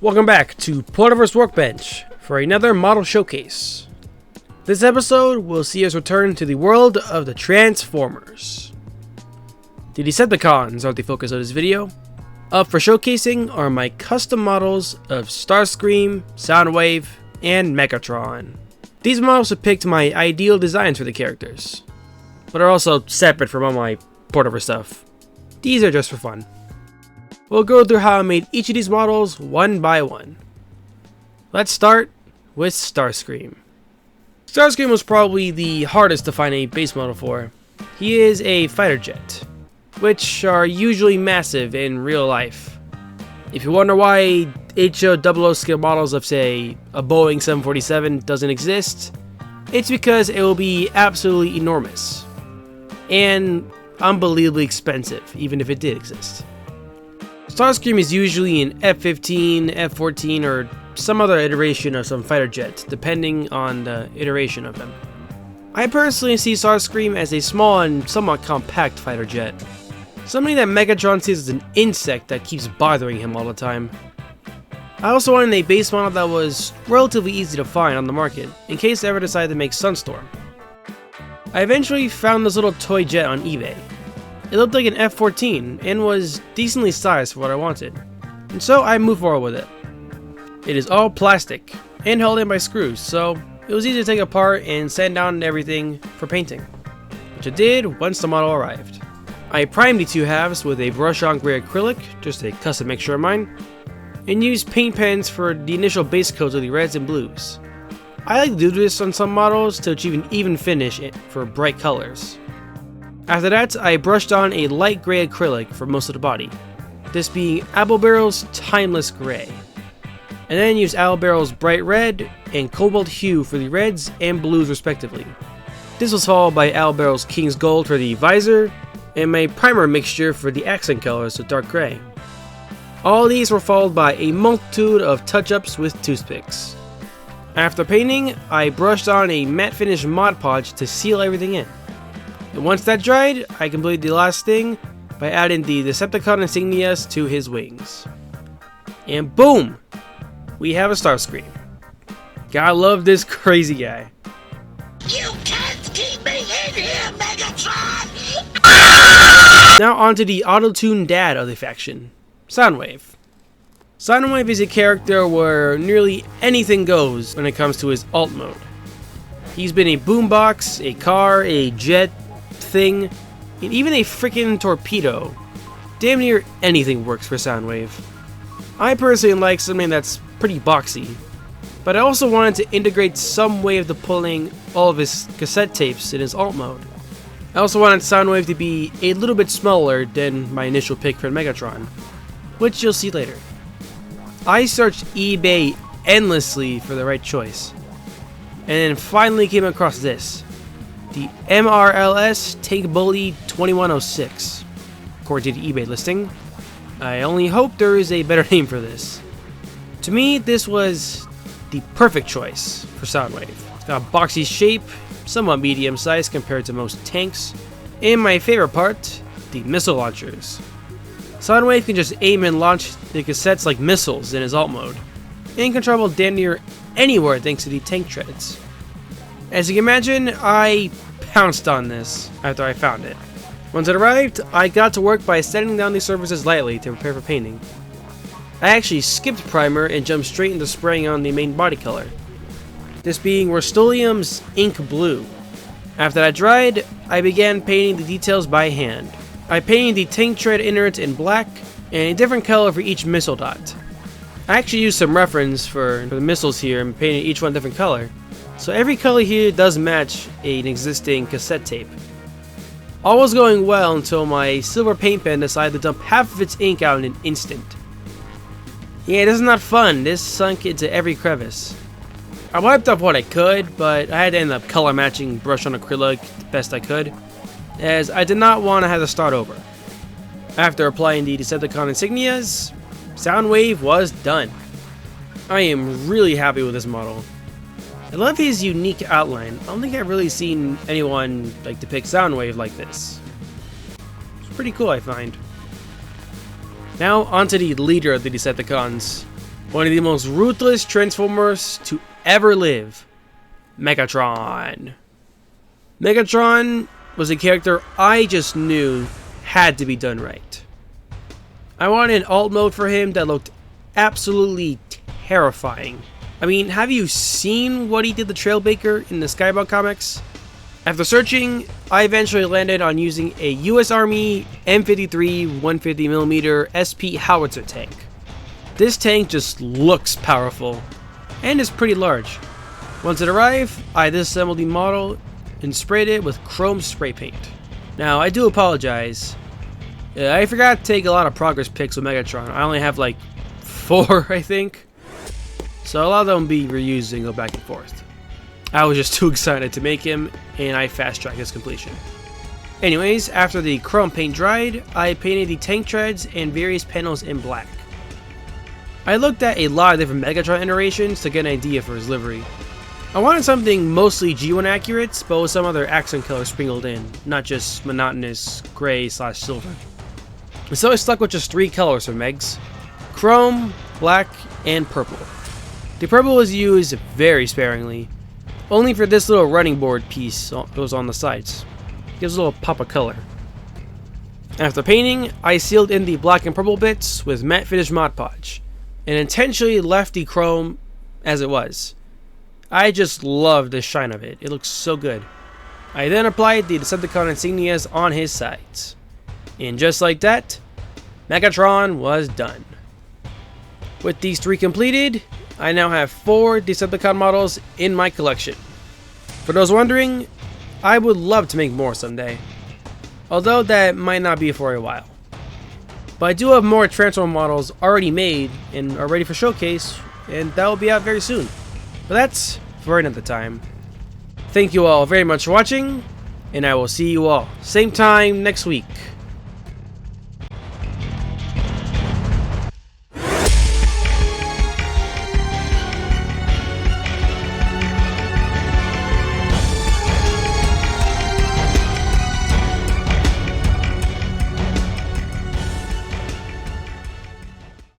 Welcome back to Porterverse Workbench for another model showcase. This episode will see us return to the world of the Transformers. The Decepticons are the focus of this video. Up for showcasing are my custom models of Starscream, Soundwave, and Megatron. These models depict my ideal designs for the characters, but are also separate from all my Porterverse stuff. These are just for fun. We'll go through how I made each of these models one by one. Let's start with Starscream. Starscream was probably the hardest to find a base model for. He is a fighter jet, which are usually massive in real life. If you wonder why HO00 scale models of, say, a Boeing 747 doesn't exist, it's because it will be absolutely enormous and unbelievably expensive, even if it did exist. Starscream is usually an F-15, F-14, or some other iteration of some fighter jet, depending on the iteration of them. I personally see Starscream as a small and somewhat compact fighter jet. Something that Megatron sees as an insect that keeps bothering him all the time. I also wanted a base model that was relatively easy to find on the market, in case I ever decided to make Sunstorm. I eventually found this little toy jet on eBay. It looked like an F-14 and was decently sized for what I wanted, and so I moved forward with it. It is all plastic and held in by screws, so it was easy to take apart and sand down everything for painting, which I did once the model arrived. I primed the two halves with a brush-on gray acrylic, just a custom mixture of mine, and used paint pens for the initial base coats of the reds and blues. I like to do this on some models to achieve an even finish for bright colors. After that, I brushed on a light gray acrylic for most of the body, this being Barrel's Timeless Gray, and then used Barrel's Bright Red and Cobalt Hue for the reds and blues respectively. This was followed by Barrel's King's Gold for the visor, and my primer mixture for the accent colors of dark gray. All these were followed by a multitude of touch-ups with toothpicks. After painting, I brushed on a matte finish Mod Podge to seal everything in. And once that dried, I completed the last thing by adding the Decepticon insignias to his wings. And boom! We have a Starscream. Gotta love this crazy guy. You can't keep me in here, Megatron! Now onto the auto-tuned dad of the faction, Soundwave. Soundwave is a character where nearly anything goes when it comes to his alt mode. He's been a boombox, a car, a jet, thing, and even a freaking torpedo. Damn near anything works for Soundwave. I personally like something that's pretty boxy, but I also wanted to integrate some way of pulling all of his cassette tapes in his alt mode. I also wanted Soundwave to be a little bit smaller than my initial pick for Megatron, which you'll see later. I searched eBay endlessly for the right choice, and then finally came across this. The MRLS Tank Bully 2106, according to the eBay listing. I only hope there is a better name for this. To me, this was the perfect choice for Soundwave. It's got a boxy shape, somewhat medium sized compared to most tanks, and my favorite part, the missile launchers. Soundwave can just aim and launch the cassettes like missiles in his alt mode, and can travel damn near anywhere thanks to the tank treads. As you can imagine, I pounced on this after I found it. Once it arrived, I got to work by setting down the surfaces lightly to prepare for painting. I actually skipped primer and jumped straight into spraying on the main body color, this being Rust-Oleum's Ink Blue. After that dried, I began painting the details by hand. I painted the tank tread innards in black and a different color for each missile dot. I actually used some reference for the missiles here and painted each one a different color. So every color here does match an existing cassette tape. All was going well until my silver paint pen decided to dump half of its ink out in an instant. Yeah, this is not fun. This sunk into every crevice. I wiped off what I could, but I had to end up color matching brush on acrylic the best I could, as I did not want to have to start over. After applying the Decepticon insignias, Soundwave was done. I am really happy with this model. I love his unique outline. I don't think I've really seen anyone depict Soundwave like this. It's pretty cool, I find. Now onto the leader of the Decepticons, One of the most ruthless Transformers to ever live, Megatron. Megatron was a character I just knew had to be done right. I wanted an alt mode for him that looked absolutely terrifying. I mean, have you seen what he did to Trailbreaker in the Skybound comics? After searching, I eventually landed on using a US Army M53 150mm SP howitzer tank. This tank just looks powerful, and is pretty large. Once it arrived, I disassembled the model and sprayed it with chrome spray paint. Now, I do apologize. I forgot to take a lot of progress pics with Megatron. I only have like 4, I think. So a lot of them will be reused and go back and forth. I was just too excited to make him, and I fast-tracked his completion. Anyways, after the chrome paint dried, I painted the tank treads and various panels in black. I looked at a lot of different Megatron iterations to get an idea for his livery. I wanted something mostly G1 accurate, but with some other accent colors sprinkled in, not just monotonous gray/silver. So I stuck with just 3 colors for Megs: chrome, black, and purple. The purple was used very sparingly, only for this little running board piece that was on the sides. Gives a little pop of color. After painting, I sealed in the black and purple bits with matte finish Mod Podge, and intentionally left the chrome as it was. I just love the shine of it. It looks so good. I then applied the Decepticon insignias on his sides. And just like that, Megatron was done. With these 3 completed, I now have 4 Decepticon models in my collection. For those wondering, I would love to make more someday. Although that might not be for a while. But I do have more Transformer models already made and are ready for showcase, and that will be out very soon. But that's for another time. Thank you all very much for watching, and I will see you all same time next week.